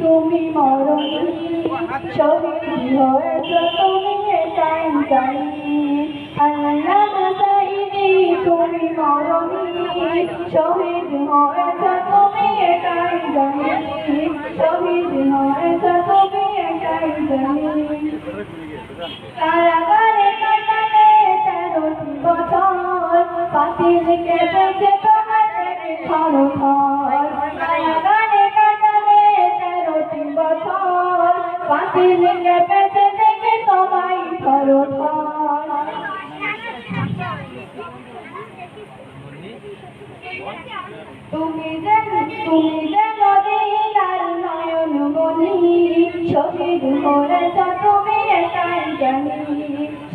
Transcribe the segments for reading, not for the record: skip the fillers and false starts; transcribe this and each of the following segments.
তুমি মরণী শহীদ হয়েছ তুমি এটাই জানি আল্লামা সাঈদী তুমি মরণী শহীদ হয়েছ তুমি এটাই জানি শহীদ হয়েছ তুমি এটাই জানি কারাগারে কাটালে 13টি বছর বাতিল কেটেছে তোমার থেকে থরথর কারাগারে কাটালে 13টি বছর বাতিল কেটেছে দেখে সবাই থরথর তুমি যে মদিনার নয়ন মনি শহীদ হয়েছ তুমি এটাই জানি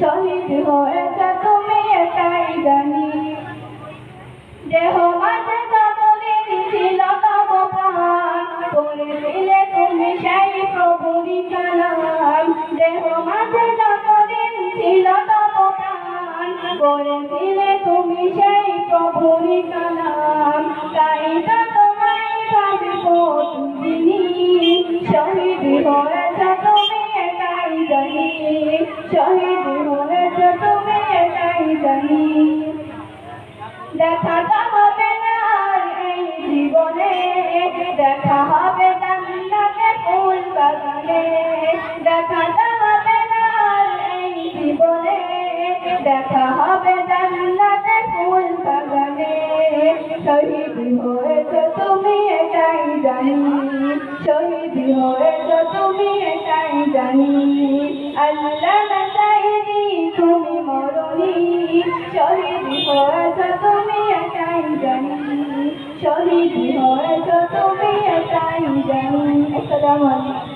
শহীদ হয়েছ তুমি এটাই জানি দেহ মাঝে যতদিন ছিল তব প্রাণ করে দিলে তুমি সেই প্রভুরই কালাম দেহ মাঝে যতদিন ছিল তব প্রাণ করে দিলে তুমি সেই প্রভুরই কালাম তাই তো তোমায় ভাবি প্রতিদিনই শহীদ হয়েছ তুমি এটাই জানি শহীদ হয়েছ তুমি এটাই জানি দেখা হবে না আর এই জীবনে দেখা হবে জান্নাতে ফুল বাগানে দেখা হবে না আর এই জীবনে দেখা হবে জান্নাতে ফুল বাগানে শহীদ হয়েছ তুমি এটাই জানি শহীদ হয়েছ তুমি এটাই জানি আল্লামা সাঈদী তুমি মরণী শহীদ হয়েছ তুমি এটাই জানি শহীদ হয়েছ তুমি এটাই জানি আসসালামু আলাইকুম।